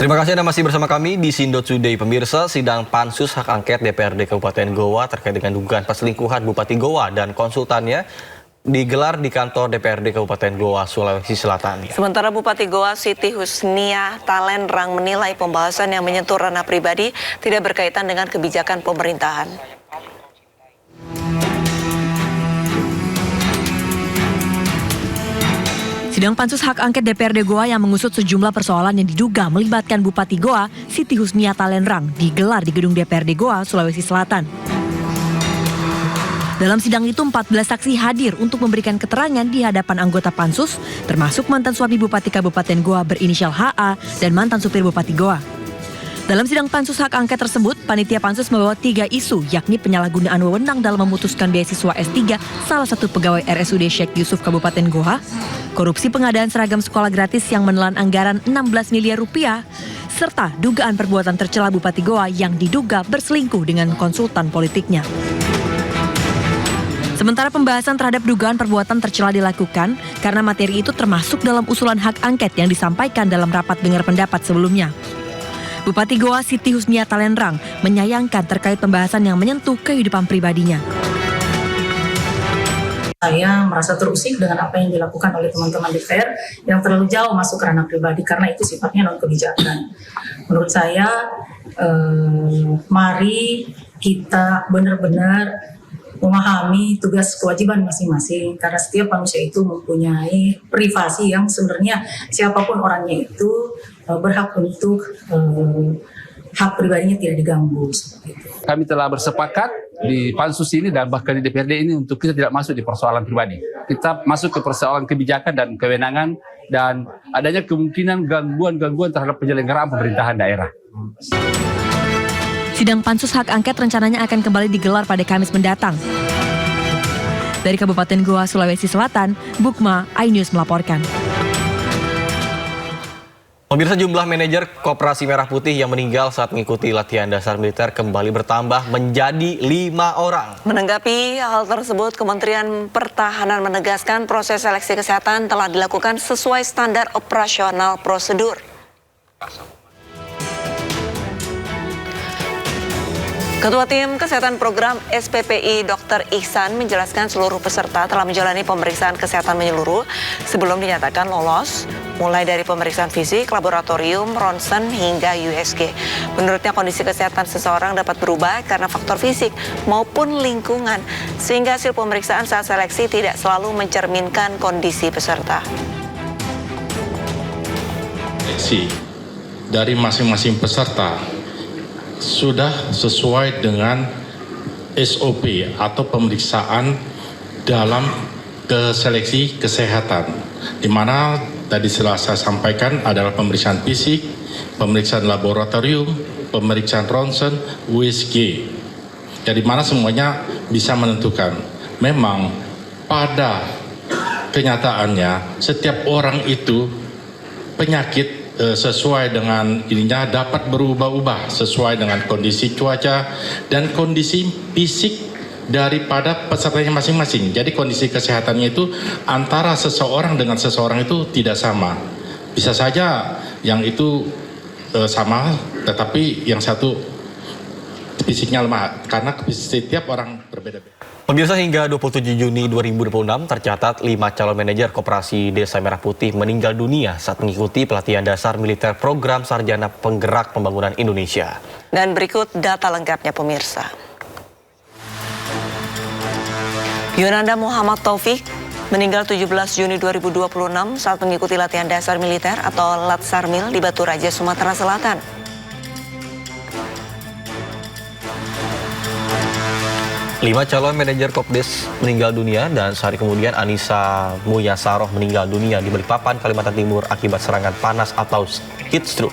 Terima kasih Anda masih bersama kami di Sindo Today. Pemirsa, sidang Pansus Hak Angket DPRD Kabupaten Goa terkait dengan dugaan perselingkuhan Bupati Goa dan konsultannya digelar di kantor DPRD Kabupaten Goa, Sulawesi Selatan. Sementara Bupati Goa Siti Husnia Talenrang menilai pembahasan yang menyentuh ranah pribadi tidak berkaitan dengan kebijakan pemerintahan. Sidang Pansus Hak Angket DPRD Goa yang mengusut sejumlah persoalan yang diduga melibatkan Bupati Goa Siti Husnia Talenrang digelar di gedung DPRD Goa, Sulawesi Selatan. Dalam sidang itu 14 saksi hadir untuk memberikan keterangan di hadapan anggota Pansus, termasuk mantan suami Bupati Kabupaten Goa berinisial HA dan mantan supir Bupati Goa. Dalam sidang Pansus Hak Angket tersebut, panitia Pansus membawa 3 isu, yakni penyalahgunaan wewenang dalam memutuskan beasiswa S3 salah satu pegawai RSUD Sheikh Yusuf Kabupaten Goa, korupsi pengadaan seragam sekolah gratis yang menelan anggaran 16 miliar rupiah, serta dugaan perbuatan tercela Bupati Goa yang diduga berselingkuh dengan konsultan politiknya. Sementara pembahasan terhadap dugaan perbuatan tercela dilakukan karena materi itu termasuk dalam usulan hak angket yang disampaikan dalam rapat dengar pendapat sebelumnya. Bupati Goa Siti Husnia Talenrang menyayangkan terkait pembahasan yang menyentuh kehidupan pribadinya. Saya merasa terusik dengan apa yang dilakukan oleh teman-teman DPR yang terlalu jauh masuk ke ranah pribadi karena itu sifatnya non-kebijakan. Menurut saya, mari kita benar-benar memahami tugas kewajiban masing-masing karena setiap manusia itu mempunyai privasi yang sebenarnya siapapun orangnya itu berhak untuk hak pribadinya tidak diganggu. Kami telah bersepakat di pansus ini dan bahkan di DPRD ini untuk kita tidak masuk di persoalan pribadi. Kita masuk ke persoalan kebijakan dan kewenangan dan adanya kemungkinan gangguan-gangguan terhadap penyelenggaraan pemerintahan daerah. Sidang Pansus Hak Angket rencananya akan kembali digelar pada Kamis mendatang. Dari Kabupaten Goa, Sulawesi Selatan, Bukma, iNews melaporkan. Pemirsa, jumlah manajer Koperasi Merah Putih yang meninggal saat mengikuti latihan dasar militer kembali bertambah menjadi 5 orang. Menanggapi hal tersebut, Kementerian Pertahanan menegaskan proses seleksi kesehatan telah dilakukan sesuai standar operasional prosedur. Ketua Tim Kesehatan Program SPPI Dr. Ihsan menjelaskan seluruh peserta telah menjalani pemeriksaan kesehatan menyeluruh sebelum dinyatakan lolos, mulai dari pemeriksaan fisik, laboratorium, ronsen, hingga USG. Menurutnya kondisi kesehatan seseorang dapat berubah karena faktor fisik maupun lingkungan, sehingga hasil pemeriksaan saat seleksi tidak selalu mencerminkan kondisi peserta. Seleksi dari masing-masing peserta sudah sesuai dengan SOP atau pemeriksaan dalam seleksi kesehatan, di mana tadi telah saya sampaikan adalah pemeriksaan fisik, pemeriksaan laboratorium, pemeriksaan ronsen, USG. Jadi mana semuanya bisa menentukan. Memang pada kenyataannya setiap orang itu penyakit sesuai dengan ininya dapat berubah-ubah sesuai dengan kondisi cuaca dan kondisi fisik daripada pesertanya masing-masing. Jadi kondisi kesehatannya itu antara seseorang dengan seseorang itu tidak sama. Bisa saja yang itu sama, tetapi yang satu fisiknya lemah karena setiap orang berbeda-beda. Pemirsa, hingga 27 Juni 2026 tercatat 5 calon manajer Koperasi Desa Merah Putih meninggal dunia saat mengikuti pelatihan dasar militer program Sarjana Penggerak Pembangunan Indonesia. Dan berikut data lengkapnya pemirsa. Yunanda Muhammad Taufik meninggal 17 Juni 2026 saat mengikuti latihan dasar militer atau Latsarmil di Batu Raja, Sumatera Selatan. Lima calon manajer Kopdes meninggal dunia dan sehari kemudian Anissa Muyasaroh meninggal dunia di Balikpapan, Kalimantan Timur akibat serangan panas atau heat stroke.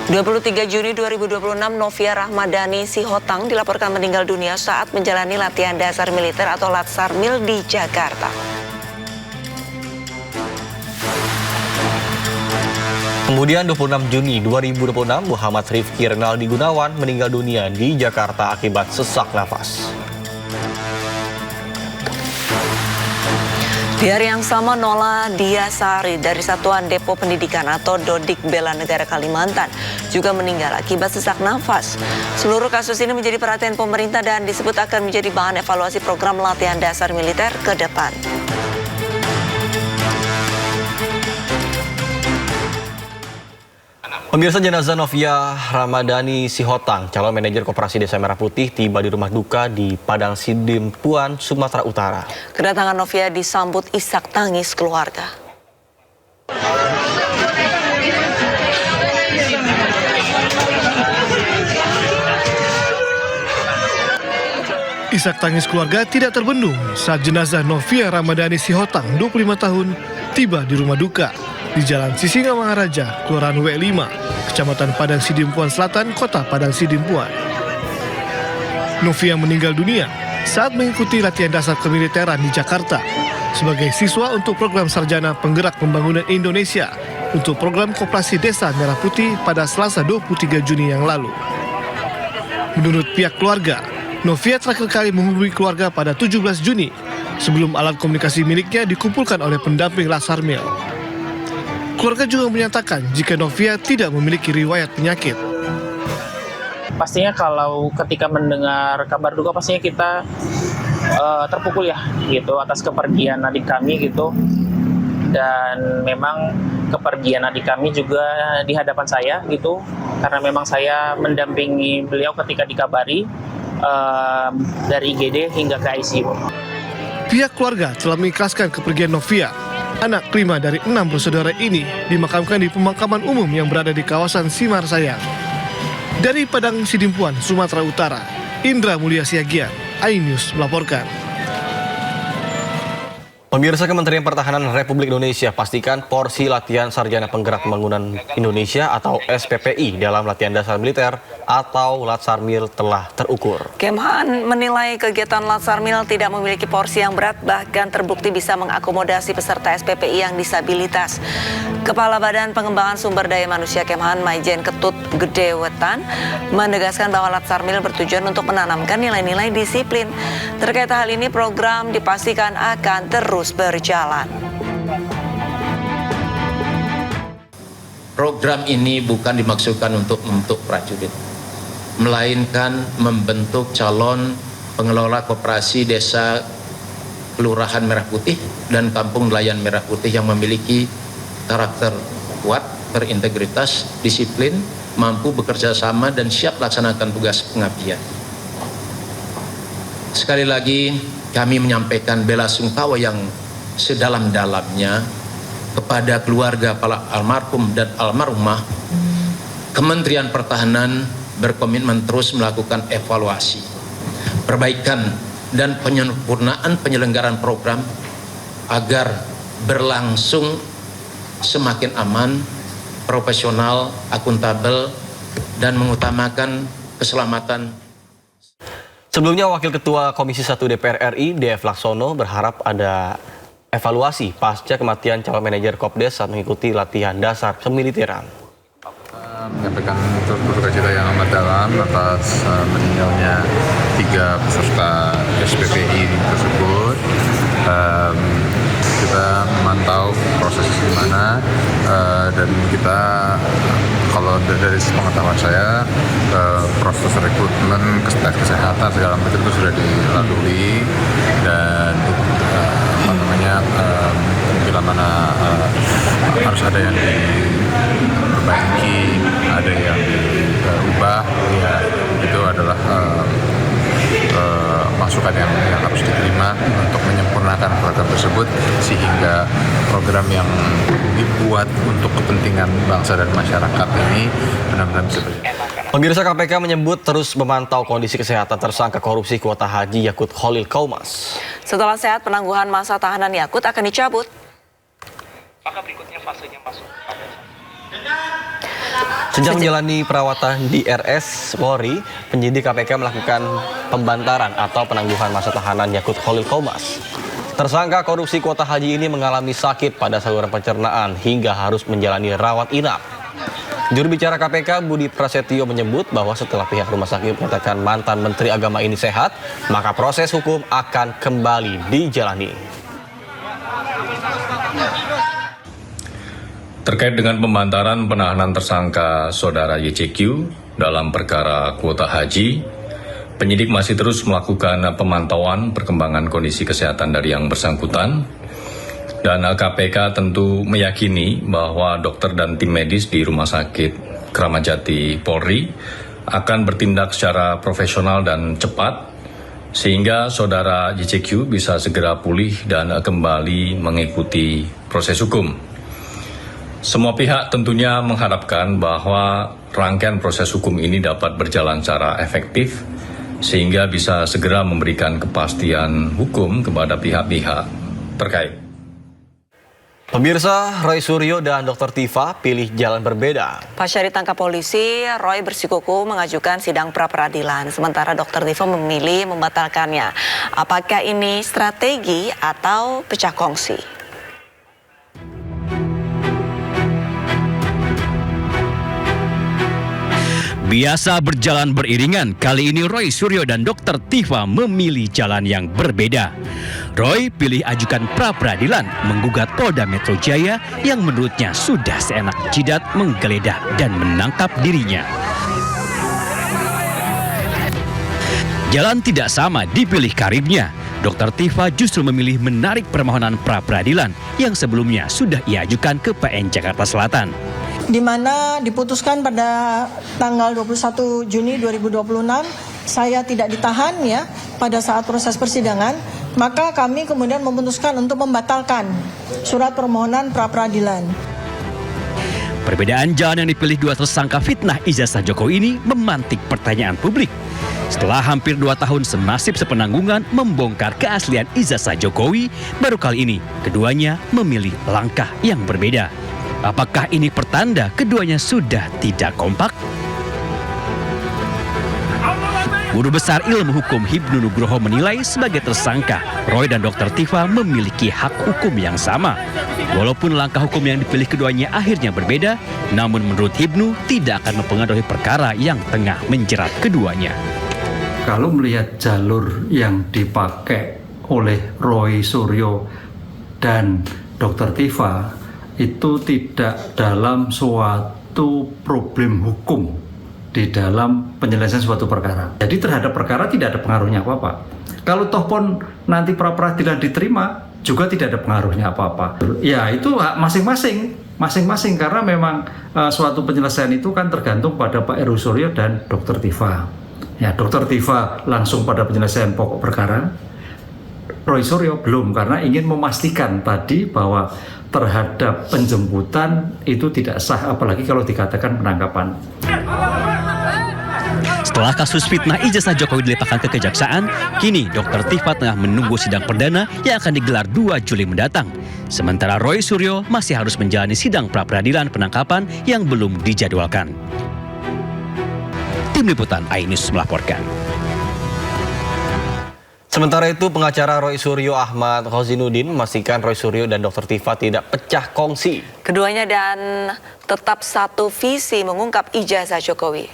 23 Juni 2026, Novia Rahmadani Sihotang dilaporkan meninggal dunia saat menjalani latihan dasar militer atau Latsarmil di Jakarta. Kemudian 26 Juni 2026, Muhammad Rifki Renaldi Gunawan meninggal dunia di Jakarta akibat sesak nafas. Di hari yang sama, Nola Diasari dari Satuan Depo Pendidikan atau Dodik Bela Negara Kalimantan juga meninggal akibat sesak nafas. Seluruh kasus ini menjadi perhatian pemerintah dan disebut akan menjadi bahan evaluasi program latihan dasar militer ke depan. Pemirsa, jenazah Novia Ramadhani Sihotang, calon manajer Koperasi Desa Merah Putih, tiba di rumah duka di Padang Sidimpuan, Sumatera Utara. Kedatangan Novia disambut isak tangis keluarga. Isak tangis keluarga tidak terbendung saat jenazah Novia Ramadhani Sihotang, 25 tahun, tiba di rumah duka di Jalan Sisingamangaraja, Kelurahan W5, Kecamatan Padang Sidimpuan Selatan, Kota Padang Sidimpuan. Novia meninggal dunia saat mengikuti latihan dasar kemiliteran di Jakarta sebagai siswa untuk program Sarjana Penggerak Pembangunan Indonesia untuk program Koperasi Desa Merah Putih pada Selasa 23 Juni yang lalu. Menurut pihak keluarga, Novia terakhir kali menghubungi keluarga pada 17 Juni sebelum alat komunikasi miliknya dikumpulkan oleh pendamping Latsarmil. Keluarga juga menyatakan jika Novia tidak memiliki riwayat penyakit. Pastinya kalau ketika mendengar kabar duka pastinya kita terpukul ya gitu atas kepergian adik kami gitu. Dan memang kepergian adik kami juga di hadapan saya gitu karena memang saya mendampingi beliau ketika dikabari dari IGD hingga ke ICU. Pihak keluarga telah mengikhlaskan kepergian Novia. Anak kelima dari 6 bersaudara ini dimakamkan di pemakaman umum yang berada di kawasan Simarsayang. Dari Padang Sidimpuan, Sumatera Utara, Indra Mulia Siagian, iNews melaporkan. Pemirsa, Kementerian Pertahanan Republik Indonesia pastikan porsi latihan Sarjana Penggerak Pembangunan Indonesia atau SPPI dalam latihan dasar militer atau Latsarmil telah terukur. Kemhan menilai kegiatan Latsarmil tidak memiliki porsi yang berat, bahkan terbukti bisa mengakomodasi peserta SPPI yang disabilitas. Kepala Badan Pengembangan Sumber Daya Manusia Kemhan, Maijen Ketut Gedewetan, menegaskan bahwa Latsarmil bertujuan untuk menanamkan nilai-nilai disiplin. Terkait hal ini, program dipastikan akan terus berjalan. Program ini bukan dimaksudkan untuk membentuk prajurit, melainkan membentuk calon pengelola koperasi desa Kelurahan Merah Putih dan Kampung Nelayan Merah Putih yang memiliki karakter kuat, berintegritas, disiplin, mampu bekerja sama dan siap laksanakan tugas pengabdian. Sekali lagi kami menyampaikan bela sungkawa yang sedalam-dalamnya kepada keluarga para almarhum dan almarhumah. Kementerian Pertahanan berkomitmen terus melakukan evaluasi, perbaikan dan penyempurnaan penyelenggaraan program agar berlangsung semakin aman, profesional, akuntabel, dan mengutamakan keselamatan. Sebelumnya, Wakil Ketua Komisi 1 DPR RI, Dev Laksono, berharap ada evaluasi pasca kematian calon manajer Kopdes saat mengikuti latihan dasar kemiliteran. Menyampaikan berduka cita yang amat dalam atas meninggalnya 3 peserta SPPI tersebut. Kita memantau proses di mana dan kita, kalau dari pengetahuan saya, proses rekrutmen, tes kesehatan segala macam itu sudah dilalui dan bila mana harus ada yang diperbaiki, ada yang diubah, ya itu adalah masukan yang harus diterima untuk menyempurnakan program tersebut sehingga program yang dibuat untuk kepentingan bangsa dan masyarakat ini benar-benar bisa berjalan. Pemirsa, KPK menyebut terus memantau kondisi kesehatan tersangka korupsi kuota haji Yakut Khalil Kaumas. Setelah sehat, penangguhan masa tahanan Yakut akan dicabut. Maka berikutnya fasenya masuk. Sejak menjalani perawatan di RS Polri, penyidik KPK melakukan pembantaran atau penangguhan masa tahanan Yakut Khalil Kaumas. Tersangka korupsi kuota haji ini mengalami sakit pada saluran pencernaan hingga harus menjalani rawat inap. Juru bicara KPK Budi Prasetyo menyebut bahwa setelah pihak rumah sakit menyatakan mantan Menteri Agama ini sehat, maka proses hukum akan kembali dijalani. Terkait dengan pembantaran penahanan tersangka saudara YCQ dalam perkara kuota haji, penyidik masih terus melakukan pemantauan perkembangan kondisi kesehatan dari yang bersangkutan. Dan KPK tentu meyakini bahwa dokter dan tim medis di Rumah Sakit Kramat Jati Polri akan bertindak secara profesional dan cepat sehingga saudara YCQ bisa segera pulih dan kembali mengikuti proses hukum. Semua pihak tentunya mengharapkan bahwa rangkaian proses hukum ini dapat berjalan secara efektif sehingga bisa segera memberikan kepastian hukum kepada pihak-pihak terkait. Pemirsa, Roy Suryo dan Dr. Tifa pilih jalan berbeda. Pasca ditangkap polisi, Roy bersikukuh mengajukan sidang pra-peradilan, sementara Dr. Tifa memilih membatalkannya. Apakah ini strategi atau pecah kongsi? Biasa berjalan beriringan, kali ini Roy Suryo dan Dr. Tifa memilih jalan yang berbeda. Roy pilih ajukan pra-peradilan menggugat Polda Metro Jaya yang menurutnya sudah seenak jidat menggeledah dan menangkap dirinya. Jalan tidak sama dipilih karibnya. Dr. Tifa justru memilih menarik permohonan pra-peradilan yang sebelumnya sudah ia ajukan ke PN Jakarta Selatan. Di mana diputuskan pada tanggal 21 Juni 2026 saya tidak ditahan ya pada saat proses persidangan, maka kami kemudian memutuskan untuk membatalkan surat permohonan pra-peradilan. Perbedaan jalan yang dipilih dua tersangka fitnah ijazah Jokowi ini memantik pertanyaan publik. Setelah hampir 2 tahun senasib sepenanggungan membongkar keaslian ijazah Jokowi, baru kali ini keduanya memilih langkah yang berbeda. Apakah ini pertanda keduanya sudah tidak kompak? Guru Besar Ilmu Hukum Hibnu Nugroho menilai sebagai tersangka, Roy dan Dr. Tifa memiliki hak hukum yang sama. Walaupun langkah hukum yang dipilih keduanya akhirnya berbeda, namun menurut Hibnu tidak akan mempengaruhi perkara yang tengah menjerat keduanya. Kalau melihat jalur yang dipakai oleh Roy Suryo dan Dr. Tifa, itu tidak dalam suatu problem hukum di dalam penyelesaian suatu perkara. Jadi terhadap perkara tidak ada pengaruhnya apa-apa. Kalau toh pun nanti pra-peradilan diterima, juga tidak ada pengaruhnya apa-apa. Ya itu hak masing-masing karena memang suatu penyelesaian itu kan tergantung pada Pak Roy Suryo dan Dr. Tifa. Ya, Dr. Tifa langsung pada penyelesaian pokok perkara. Roy Suryo belum karena ingin memastikan tadi bahwa terhadap penjemputan itu tidak sah, apalagi kalau dikatakan penangkapan. Setelah kasus fitnah ijazah Jokowi dilimpahkan ke Kejaksaan, kini Dr. Tifa tengah menunggu sidang perdana yang akan digelar 2 Juli mendatang. Sementara Roy Suryo masih harus menjalani sidang pra-peradilan penangkapan yang belum dijadwalkan. Tim Liputan iNews melaporkan. Sementara itu, pengacara Roy Suryo Ahmad Khozinuddin memastikan Roy Suryo dan Dr. Tifa tidak pecah kongsi. Keduanya dan tetap satu visi mengungkap ijazah Jokowi.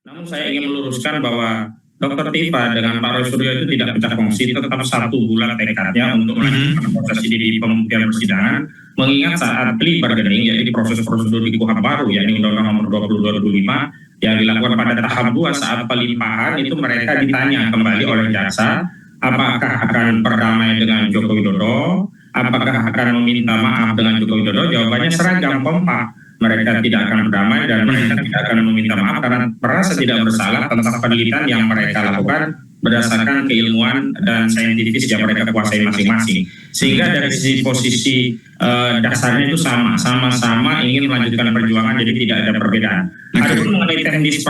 Namun saya ingin meluruskan bahwa Dr. Tifa dengan Pak Roy Suryo itu tidak pecah kongsi, tetap satu bulan tekadnya untuk melanjutkan proses ini di pembuktian persidangan. Mengingat saat plea bargaining, yaitu proses prosedur di KUHP baru, yakni Undang-Undang Nomor 20/2005, yang dilakukan pada tahap 2 saat pelimpahan, itu mereka ditanya kembali oleh jaksa apakah akan berdamai dengan Joko Widodo, apakah akan meminta maaf dengan Joko Widodo. Jawabannya seragam, kompak. Mereka tidak akan berdamai dan mereka tidak akan meminta maaf karena merasa tidak bersalah tentang penelitian yang mereka lakukan berdasarkan keilmuan dan saintifis yang mereka kuasai masing-masing. Sehingga dari sisi posisi dasarnya itu sama-sama ingin melanjutkan perjuangan, jadi tidak ada perbedaan. Adapun mengenai teknis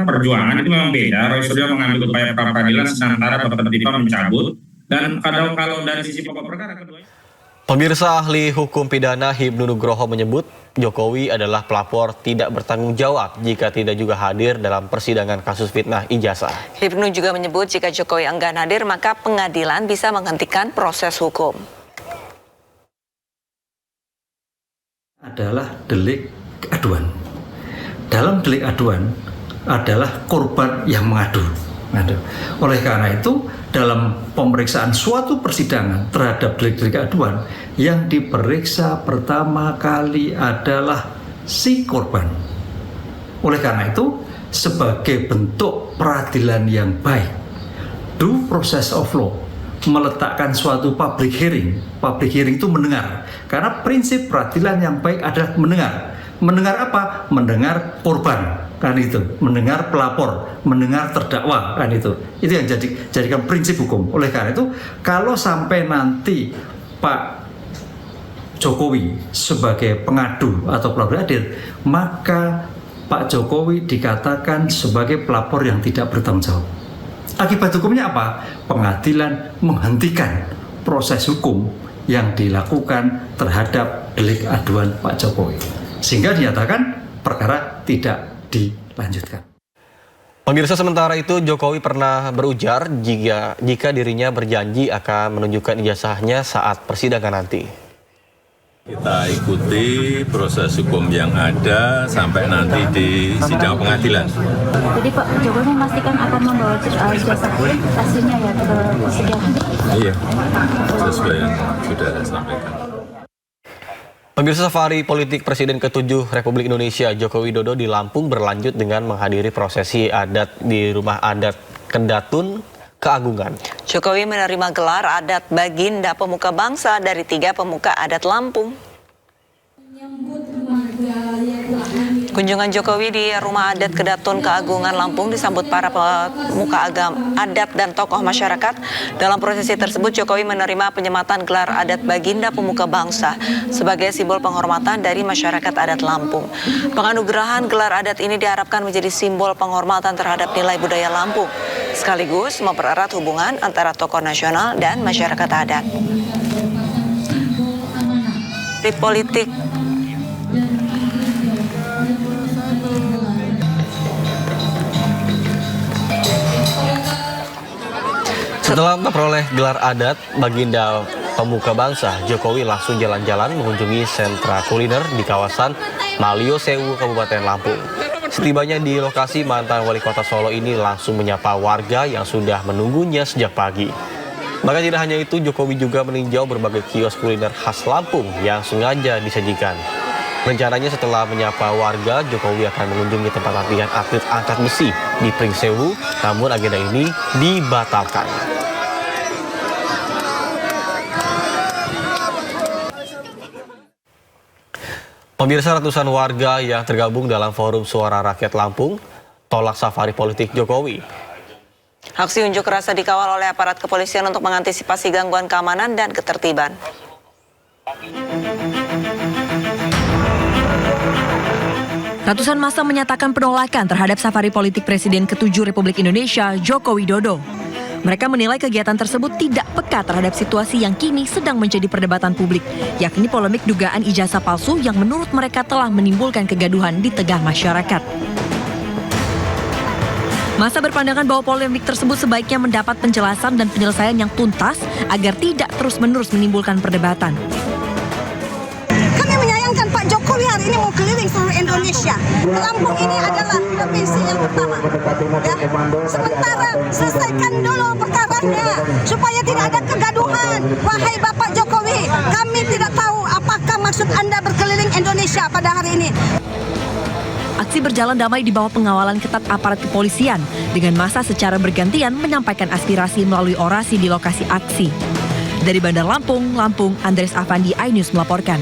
perjuangan itu memang beda. Roy Suryo mengambil upaya pra-peradilan, sementara Dr. Tifa mencabut. Dan kalau dari sisi pokok perkara keduanya. Pemirsa, ahli hukum pidana Hibnu Nugroho menyebut Jokowi adalah pelapor tidak bertanggung jawab jika tidak juga hadir dalam persidangan kasus fitnah ijazah. Hibnu juga menyebut jika Jokowi enggan hadir maka pengadilan bisa menghentikan proses hukum. Adalah delik aduan. Dalam delik aduan adalah korban yang mengadu. Oleh karena itu, dalam pemeriksaan suatu persidangan terhadap delik-delik aduan, yang diperiksa pertama kali adalah si korban. Oleh karena itu, sebagai bentuk peradilan yang baik, due process of law meletakkan suatu public hearing. Public hearing itu mendengar. Karena prinsip peradilan yang baik adalah mendengar. Mendengar apa? Mendengar korban, kan itu. Mendengar pelapor, mendengar terdakwa, kan itu. Itu yang jadikan prinsip hukum. Oleh karena itu, kalau sampai nanti Pak Jokowi sebagai pengadu atau pelapor adil, maka Pak Jokowi dikatakan sebagai pelapor yang tidak bertanggung jawab. Akibat hukumnya apa? Pengadilan menghentikan proses hukum yang dilakukan terhadap delik aduan Pak Jokowi. Sehingga dinyatakan perkara tidak dilanjutkan. Pemirsa, sementara itu Jokowi pernah berujar jika dirinya berjanji akan menunjukkan ijazahnya saat persidangan nanti. Kita ikuti proses hukum yang ada sampai nanti di sidang pengadilan. Jadi Pak Jokowi memastikan akan membawa ijazah aslinya ya ke persidangan? Iya, sesuai yang sudah saya sampaikan. Pemirsa, safari politik Presiden ke-7 Republik Indonesia Joko Widodo di Lampung berlanjut dengan menghadiri prosesi adat di Rumah Adat Kendatun Keagungan. Jokowi menerima gelar adat Baginda Pemuka Bangsa dari 3 pemuka adat Lampung. Kunjungan Jokowi di Rumah Adat Kendatun Keagungan Lampung disambut para pemuka adat dan tokoh masyarakat. Dalam prosesi tersebut, Jokowi menerima penyematan gelar adat Baginda Pemuka Bangsa sebagai simbol penghormatan dari masyarakat adat Lampung. Penganugerahan gelar adat ini diharapkan menjadi simbol penghormatan terhadap nilai budaya Lampung, sekaligus mempererat hubungan antara tokoh nasional dan masyarakat adat. Di politik setelah memperoleh gelar adat Baginda Pemuka Bangsa, Jokowi langsung jalan-jalan mengunjungi sentra kuliner di kawasan Malio Sewu, Kabupaten Lampung. Setibanya di lokasi, mantan wali kota Solo ini langsung menyapa warga yang sudah menunggunya sejak pagi. Bahkan tidak hanya itu, Jokowi juga meninjau berbagai kios kuliner khas Lampung yang sengaja disajikan. Rencananya setelah menyapa warga, Jokowi akan mengunjungi tempat latihan atlet angkat besi di Pringsewu, namun agenda ini dibatalkan. Pemirsa, ratusan warga yang tergabung dalam Forum Suara Rakyat Lampung tolak safari politik Jokowi. Aksi unjuk rasa dikawal oleh aparat kepolisian untuk mengantisipasi gangguan keamanan dan ketertiban. Ratusan massa menyatakan penolakan terhadap safari politik Presiden ke-7 Republik Indonesia Joko Widodo. Mereka menilai kegiatan tersebut tidak peka terhadap situasi yang kini sedang menjadi perdebatan publik, yakni polemik dugaan ijazah palsu yang menurut mereka telah menimbulkan kegaduhan di tengah masyarakat. Massa berpandangan bahwa polemik tersebut sebaiknya mendapat penjelasan dan penyelesaian yang tuntas agar tidak terus-menerus menimbulkan perdebatan. Kami menyayangkan Pak Jokowi hari ini mau keliling seluruh Indonesia. Lampung ini adalah provinsi yang pertama. Ya. Sementara selesaikan dulu perkaranya supaya tidak ada kegaduhan. Wahai Bapak Jokowi, kami tidak tahu apakah maksud Anda berkeliling Indonesia pada hari ini. Aksi berjalan damai di bawah pengawalan ketat aparat kepolisian dengan massa secara bergantian menyampaikan aspirasi melalui orasi di lokasi aksi. Dari Bandar Lampung, Andres Afandi, iNews melaporkan.